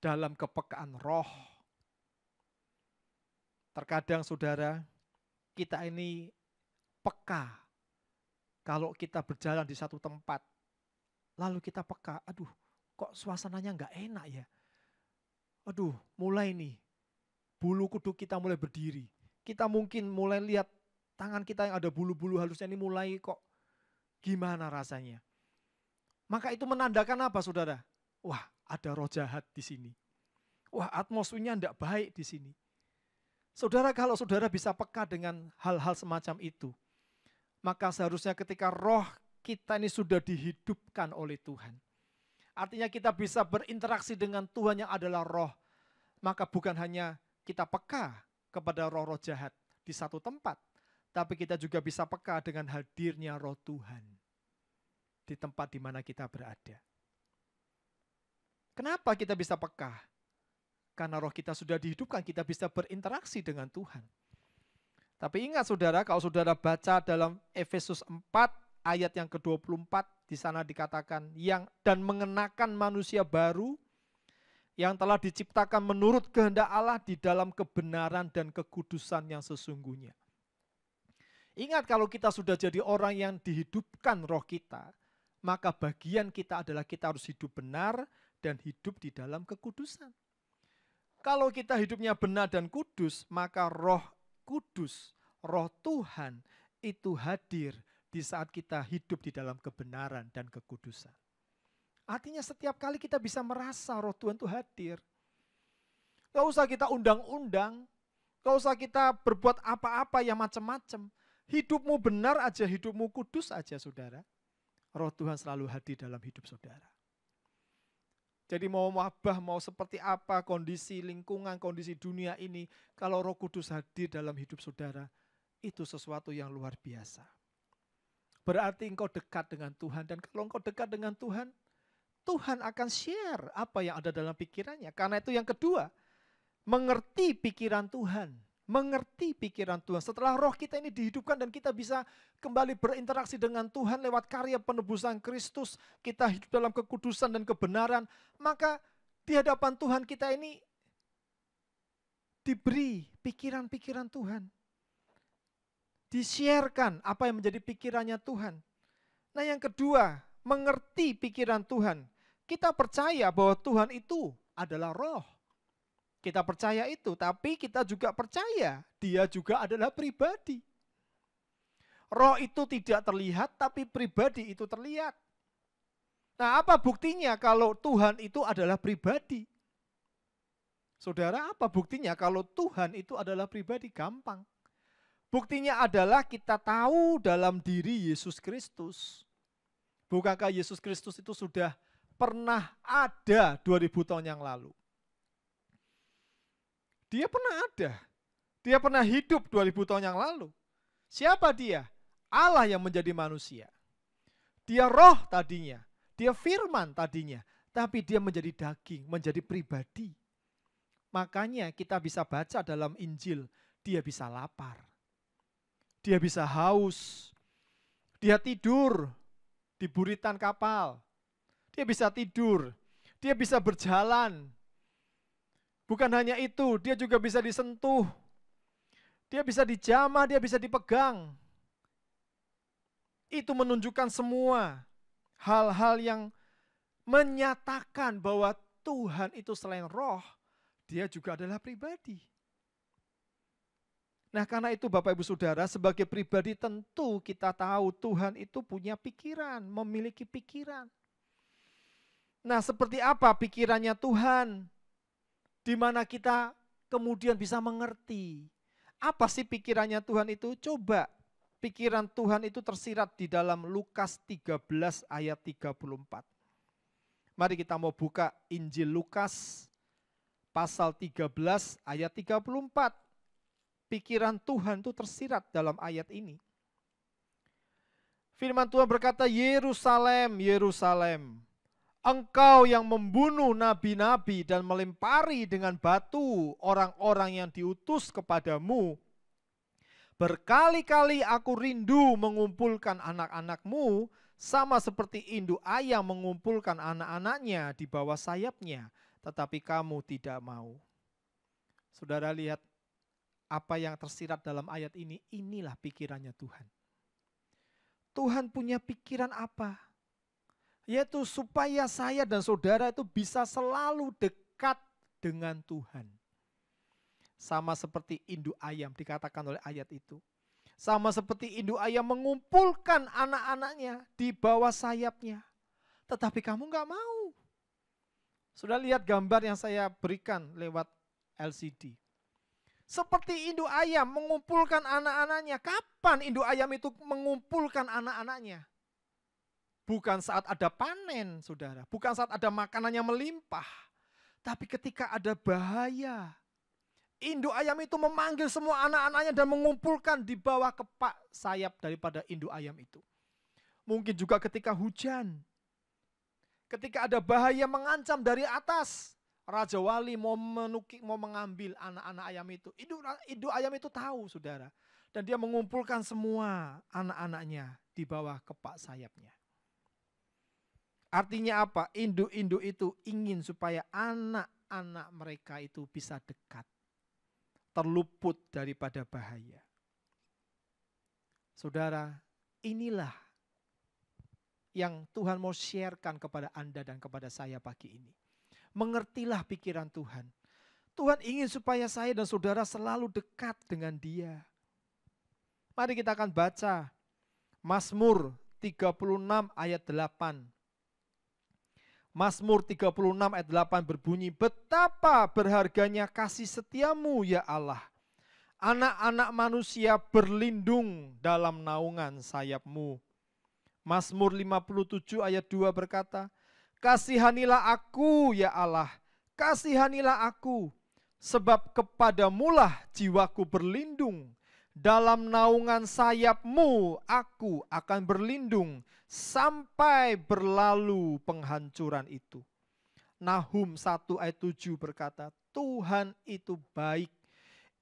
dalam kepekaan roh. Terkadang saudara, kita ini peka kalau kita berjalan di satu tempat, lalu kita peka, aduh kok suasananya enggak enak ya. Aduh mulai nih, bulu kuduk kita mulai berdiri. Kita mungkin mulai lihat tangan kita yang ada bulu-bulu halusnya ini mulai kok gimana rasanya. Maka itu menandakan apa saudara? Wah ada roh jahat di sini. Wah atmosfernya enggak baik di sini. Saudara, kalau saudara bisa peka dengan hal-hal semacam itu, maka seharusnya ketika roh kita ini sudah dihidupkan oleh Tuhan, artinya kita bisa berinteraksi dengan Tuhan yang adalah roh, maka bukan hanya kita peka kepada roh-roh jahat di satu tempat, tapi kita juga bisa peka dengan hadirnya roh Tuhan di tempat di mana kita berada. Kenapa kita bisa peka? Karena roh kita sudah dihidupkan, kita bisa berinteraksi dengan Tuhan. Tapi ingat saudara, kalau saudara baca dalam Efesus 4 ayat yang ke-24, di sana dikatakan yang dan mengenakan manusia baru yang telah diciptakan menurut kehendak Allah di dalam kebenaran dan kekudusan yang sesungguhnya. Ingat kalau kita sudah jadi orang yang dihidupkan roh kita, maka bagian kita adalah kita harus hidup benar dan hidup di dalam kekudusan. Kalau kita hidupnya benar dan kudus, maka roh kudus, roh Tuhan itu hadir di saat kita hidup di dalam kebenaran dan kekudusan. Artinya setiap kali kita bisa merasa roh Tuhan itu hadir. Gak usah kita undang-undang, gak usah kita berbuat apa-apa yang macam-macam. Hidupmu benar aja, hidupmu kudus aja saudara. Roh Tuhan selalu hadir dalam hidup saudara. Jadi mau wabah, mau seperti apa kondisi lingkungan, kondisi dunia ini, kalau Roh Kudus hadir dalam hidup saudara, itu sesuatu yang luar biasa. Berarti engkau dekat dengan Tuhan, dan kalau engkau dekat dengan Tuhan, Tuhan akan share apa yang ada dalam pikirannya. Karena itu yang kedua, mengerti pikiran Tuhan. Mengerti pikiran Tuhan. Setelah roh kita ini dihidupkan dan kita bisa kembali berinteraksi dengan Tuhan lewat karya penebusan Kristus, kita hidup dalam kekudusan dan kebenaran, maka di hadapan Tuhan kita ini diberi pikiran-pikiran Tuhan. Di-sharekan apa yang menjadi pikirannya Tuhan. Nah yang kedua, mengerti pikiran Tuhan. Kita percaya bahwa Tuhan itu adalah roh. Kita percaya itu, tapi kita juga percaya dia juga adalah pribadi. Roh itu tidak terlihat, tapi pribadi itu terlihat. Nah, apa buktinya kalau Tuhan itu adalah pribadi? Saudara, apa buktinya kalau Tuhan itu adalah pribadi? Gampang. Buktinya adalah kita tahu dalam diri Yesus Kristus. Bukankah Yesus Kristus itu sudah pernah ada 2000 tahun yang lalu? Dia pernah ada. Dia pernah hidup 2000 tahun yang lalu. Siapa dia? Allah yang menjadi manusia. Dia roh tadinya, dia firman tadinya, tapi dia menjadi daging, menjadi pribadi. Makanya kita bisa baca dalam Injil, dia bisa lapar. Dia bisa haus. Dia tidur di buritan kapal. Dia bisa tidur, dia bisa berjalan. Bukan hanya itu, dia juga bisa disentuh. Dia bisa dijamah, dia bisa dipegang. Itu menunjukkan semua hal-hal yang menyatakan bahwa Tuhan itu selain roh, dia juga adalah pribadi. Nah, karena itu Bapak Ibu Saudara, sebagai pribadi tentu kita tahu Tuhan itu punya pikiran, memiliki pikiran. Nah, seperti apa pikirannya Tuhan? Di mana kita kemudian bisa mengerti. Apa sih pikirannya Tuhan itu? Coba pikiran Tuhan itu tersirat di dalam Lukas 13 ayat 34. Mari kita mau buka Injil Lukas pasal 13 ayat 34. Pikiran Tuhan itu tersirat dalam ayat ini. Firman Tuhan berkata, Yerusalem, Yerusalem, engkau yang membunuh nabi-nabi dan melempari dengan batu orang-orang yang diutus kepadamu. Berkali-kali aku rindu mengumpulkan anak-anakmu, sama seperti induk ayam mengumpulkan anak-anaknya di bawah sayapnya, tetapi kamu tidak mau. Saudara lihat apa yang tersirat dalam ayat ini, inilah pikirannya Tuhan. Tuhan punya pikiran apa? Yaitu supaya saya dan saudara itu bisa selalu dekat dengan Tuhan. Sama seperti induk ayam dikatakan oleh ayat itu. Sama seperti induk ayam mengumpulkan anak-anaknya di bawah sayapnya. Tetapi kamu enggak mau. Sudah lihat gambar yang saya berikan lewat LCD. Seperti induk ayam mengumpulkan anak-anaknya. Kapan induk ayam itu mengumpulkan anak-anaknya? Bukan saat ada panen, saudara. Bukan saat ada makanan yang melimpah. Tapi ketika ada bahaya. Induk ayam itu memanggil semua anak-anaknya dan mengumpulkan di bawah kepak sayap daripada induk ayam itu. Mungkin juga ketika hujan. Ketika ada bahaya mengancam dari atas. Raja Wali mau mengambil anak-anak ayam itu. Induk ayam itu tahu, saudara. Dan dia mengumpulkan semua anak-anaknya di bawah kepak sayapnya. Artinya apa? Induk-induk itu ingin supaya anak-anak mereka itu bisa dekat. Terluput daripada bahaya. Saudara, inilah yang Tuhan mau sharekan kepada Anda dan kepada saya pagi ini. Mengertilah pikiran Tuhan. Tuhan ingin supaya saya dan saudara selalu dekat dengan Dia. Mari kita akan baca Mazmur 36 ayat 8. Mazmur 36 ayat 8 berbunyi, betapa berharganya kasih setiamu ya Allah. Anak-anak manusia berlindung dalam naungan sayapmu. Mazmur 57 ayat 2 berkata, kasihanilah aku ya Allah, kasihanilah aku, sebab kepadamulah jiwaku berlindung. Dalam naungan sayapmu aku akan berlindung sampai berlalu penghancuran itu. Nahum 1 ayat 7 berkata, Tuhan itu baik.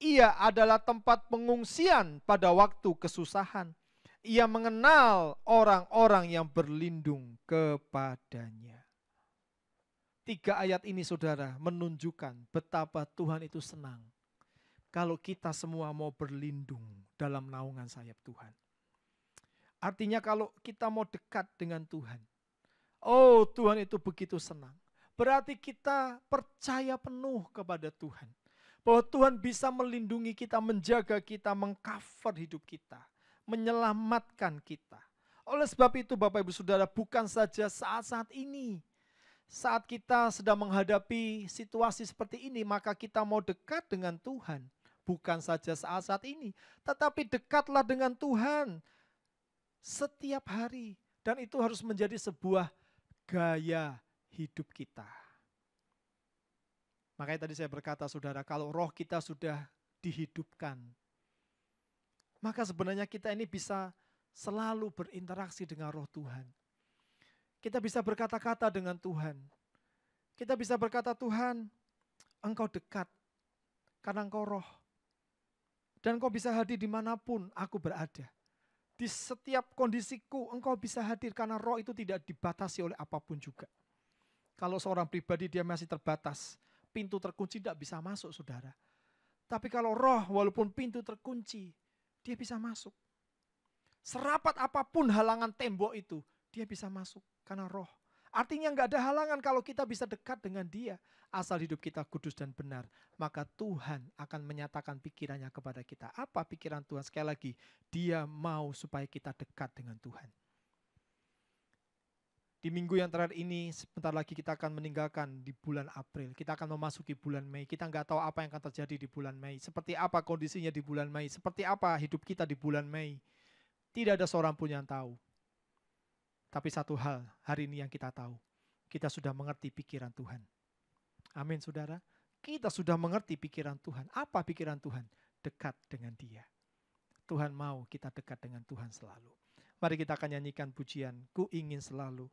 Ia adalah tempat pengungsian pada waktu kesusahan. Ia mengenal orang-orang yang berlindung kepadanya. 3 ayat ini saudara menunjukkan betapa Tuhan itu senang kalau kita semua mau berlindung dalam naungan sayap Tuhan. Artinya kalau kita mau dekat dengan Tuhan, oh Tuhan itu begitu senang. Berarti kita percaya penuh kepada Tuhan. Bahwa Tuhan bisa melindungi kita, menjaga kita, mengcover hidup kita, menyelamatkan kita. Oleh sebab itu Bapak Ibu Saudara, bukan saja saat-saat ini, saat kita sedang menghadapi situasi seperti ini, maka kita mau dekat dengan Tuhan. Bukan saja saat-saat ini, tetapi dekatlah dengan Tuhan setiap hari. Dan itu harus menjadi sebuah gaya hidup kita. Makanya tadi saya berkata saudara, kalau roh kita sudah dihidupkan, maka sebenarnya kita ini bisa selalu berinteraksi dengan roh Tuhan. Kita bisa berkata-kata dengan Tuhan. Kita bisa berkata, Tuhan, Engkau dekat karena Engkau roh. Dan Engkau bisa hadir dimanapun aku berada. Di setiap kondisiku Engkau bisa hadir karena roh itu tidak dibatasi oleh apapun juga. Kalau seorang pribadi dia masih terbatas, pintu terkunci tidak bisa masuk saudara. Tapi kalau roh walaupun pintu terkunci, dia bisa masuk. Serapat apapun halangan tembok itu, dia bisa masuk karena roh. Artinya enggak ada halangan kalau kita bisa dekat dengan dia. Asal hidup kita kudus dan benar, maka Tuhan akan menyatakan pikirannya kepada kita. Apa pikiran Tuhan? Sekali lagi, dia mau supaya kita dekat dengan Tuhan. Di minggu yang terakhir ini, sebentar lagi kita akan meninggalkan di bulan April. Kita akan memasuki bulan Mei. Kita enggak tahu apa yang akan terjadi di bulan Mei. Seperti apa kondisinya di bulan Mei. Seperti apa hidup kita di bulan Mei. Tidak ada seorang pun yang tahu. Tapi satu hal hari ini yang kita tahu, kita sudah mengerti pikiran Tuhan. Amin saudara, kita sudah mengerti pikiran Tuhan. Apa pikiran Tuhan? Dekat dengan Dia. Tuhan mau kita dekat dengan Tuhan selalu. Mari kita akan nyanyikan pujian, Ku ingin selalu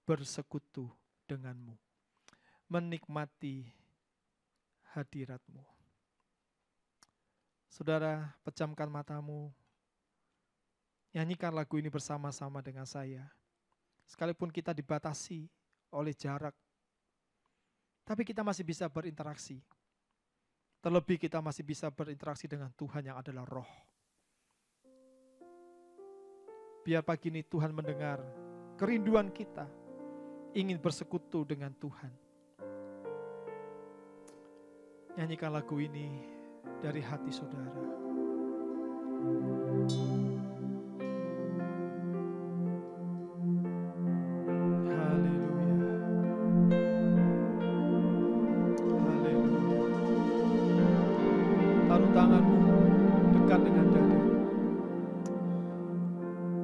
bersekutu denganmu, menikmati hadirat-Mu. Saudara, pejamkan matamu, nyanyikan lagu ini bersama-sama dengan saya. Sekalipun kita dibatasi oleh jarak, tapi kita masih bisa berinteraksi. Terlebih kita masih bisa berinteraksi dengan Tuhan yang adalah roh. Biar pagi ini Tuhan mendengar kerinduan kita, ingin bersekutu dengan Tuhan. Nyanyikan lagu ini dari hati saudara.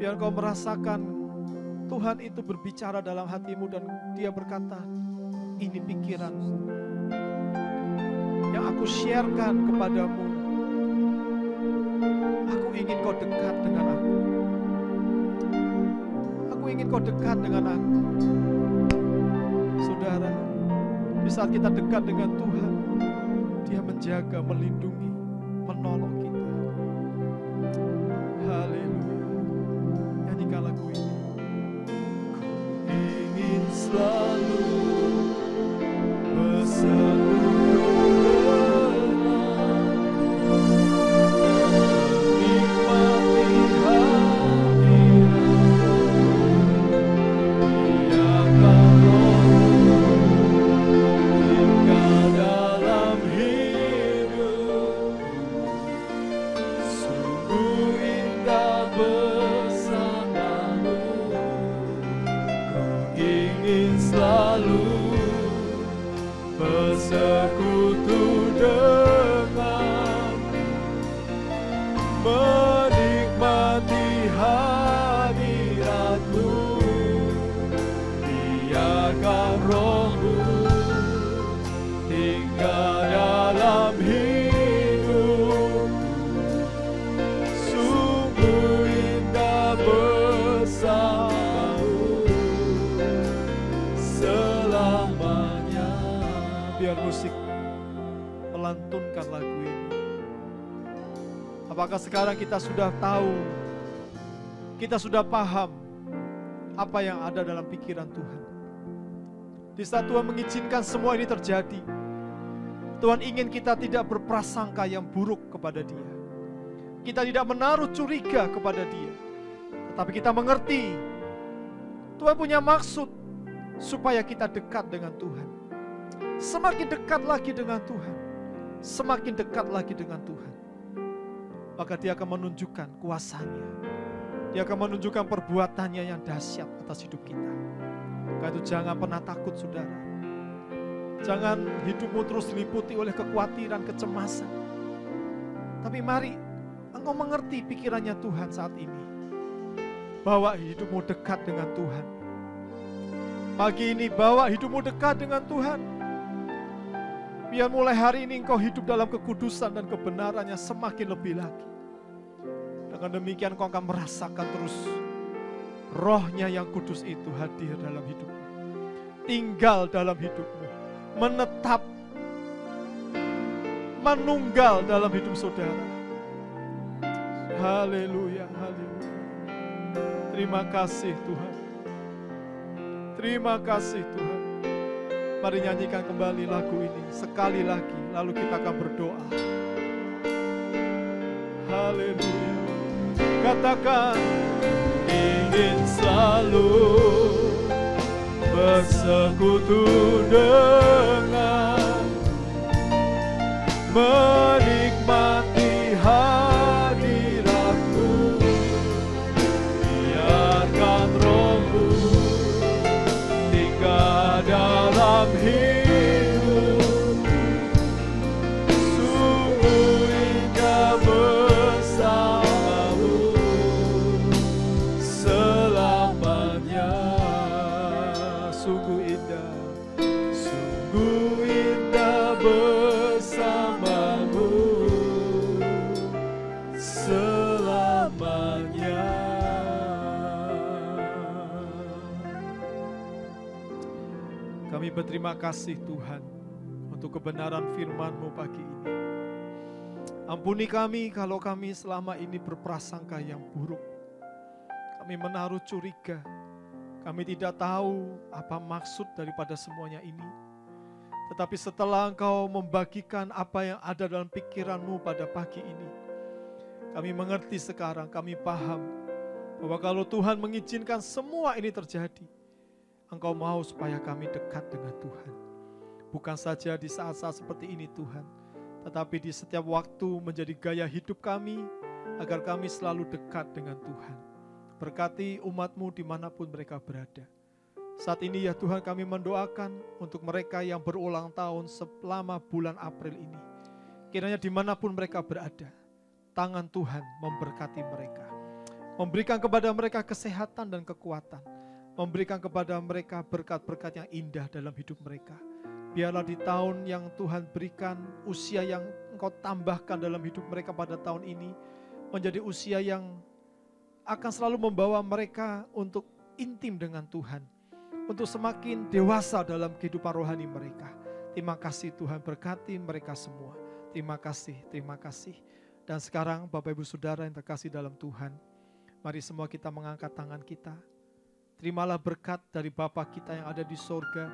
Biar kau merasakan Tuhan itu berbicara dalam hatimu dan Dia berkata, ini pikiranmu yang aku sharekan kepadamu. Aku ingin kau dekat dengan aku. Aku ingin kau dekat dengan aku. Saudara, di saat kita dekat dengan Tuhan, Dia menjaga, melindungi, menolong kita. Haleluya. Nyanyikan lagu ini. Ku ingin selalu bersekutu denganmu, menikmati hadirat-Mu, biarkan Roh-Mu tinggal dalam hidupku. Sungguh indah bersamamu, ku ingin selalu bersekutu denganmu, menikmati hadirat-Mu, biarkan Roh-Mu tinggal dalam hidupku. Sungguh indah bersamamu selamanya. Biar musik melantunkan lagu ini. Apakah sekarang kita sudah tahu, kita sudah paham apa yang ada dalam pikiran Tuhan? Di saat Tuhan mengizinkan semua ini terjadi, Tuhan ingin kita tidak berprasangka yang buruk kepada Dia. Kita tidak menaruh curiga kepada Dia, tetapi kita mengerti Tuhan punya maksud supaya kita dekat dengan Tuhan. Semakin dekat lagi dengan Tuhan, semakin dekat lagi dengan Tuhan, maka Dia akan menunjukkan kuasa-Nya. Dia akan menunjukkan perbuatannya yang dahsyat atas hidup kita. Karena itu jangan pernah takut saudara. Jangan hidupmu terus diliputi oleh kekhawatiran, kecemasan. Tapi mari engkau mengerti pikirannya Tuhan saat ini. Bawa hidupmu dekat dengan Tuhan. Pagi ini bawa hidupmu dekat dengan Tuhan. Biar mulai hari ini Engkau hidup dalam kekudusan dan kebenarannya semakin lebih lagi. Dengan demikian Engkau akan merasakan terus Roh-Nya yang kudus itu hadir dalam hidupmu. Tinggal dalam hidupmu. Menetap. Menunggal dalam hidup saudara. Haleluya, haleluya. Terima kasih Tuhan. Terima kasih Tuhan. Mari nyanyikan kembali lagu ini sekali lagi, lalu kita akan berdoa. Haleluya. Katakan, ingin selalu bersekutu dengan, menikmati hadiratmu, biarkan Roh-Mu tinggal dalam hidup. Sungguh indah bersamamu selamanya. Sungguh indah bersamamu selamanya. Kami berterima kasih Tuhan untuk kebenaran firman-Mu pagi ini. Ampuni kami kalau kami selama ini berprasangka yang buruk. Kami menaruh curiga. Kami tidak tahu apa maksud daripada semuanya ini. Tetapi setelah Engkau membagikan apa yang ada dalam pikiran-Mu pada pagi ini, kami mengerti sekarang, kami paham bahwa kalau Tuhan mengizinkan semua ini terjadi, Engkau mau supaya kami dekat dengan Tuhan. Bukan saja di saat-saat seperti ini Tuhan, tetapi di setiap waktu menjadi gaya hidup kami, agar kami selalu dekat dengan Tuhan. Berkati umat-Mu dimanapun mereka berada. Saat ini ya Tuhan kami mendoakan untuk mereka yang berulang tahun selama bulan April ini. Kiranya dimanapun mereka berada, tangan Tuhan memberkati mereka. Memberikan kepada mereka kesehatan dan kekuatan. Memberikan kepada mereka berkat-berkat yang indah dalam hidup mereka. Biarlah di tahun yang Tuhan berikan, usia yang Engkau tambahkan dalam hidup mereka pada tahun ini, menjadi usia yang akan selalu membawa mereka untuk intim dengan Tuhan. Untuk semakin dewasa dalam kehidupan rohani mereka. Terima kasih Tuhan, berkati mereka semua. Terima kasih, terima kasih. Dan sekarang Bapak Ibu Saudara yang terkasih dalam Tuhan, mari semua kita mengangkat tangan kita. Terimalah berkat dari Bapa kita yang ada di sorga,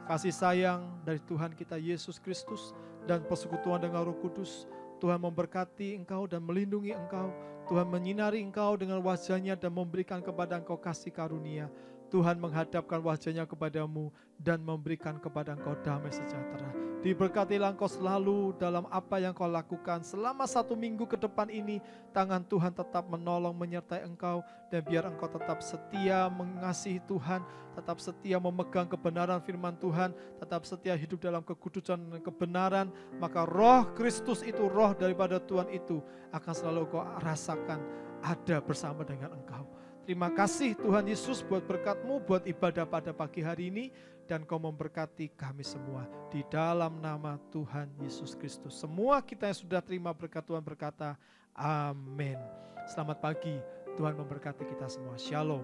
kasih sayang dari Tuhan kita Yesus Kristus, dan persekutuan dengan Roh Kudus. Tuhan memberkati engkau dan melindungi engkau. Tuhan menyinari engkau dengan wajah-Nya dan memberikan kepada engkau kasih karunia. Tuhan menghadapkan wajah-Nya kepadamu dan memberikan kepada engkau damai sejahtera. Diberkatilah engkau selalu dalam apa yang kau lakukan selama 1 minggu ke depan ini. Tangan Tuhan tetap menolong menyertai engkau, dan biar engkau tetap setia mengasihi Tuhan, tetap setia memegang kebenaran firman Tuhan, tetap setia hidup dalam kekudusan dan kebenaran. Maka Roh Kristus itu, roh daripada Tuhan itu akan selalu kau rasakan ada bersama dengan engkau. Terima kasih Tuhan Yesus buat berkat-Mu, buat ibadah pada pagi hari ini. Dan Kau memberkati kami semua. Di dalam nama Tuhan Yesus Kristus. Semua kita yang sudah terima berkat Tuhan berkata, amin. Selamat pagi, Tuhan memberkati kita semua. Shalom.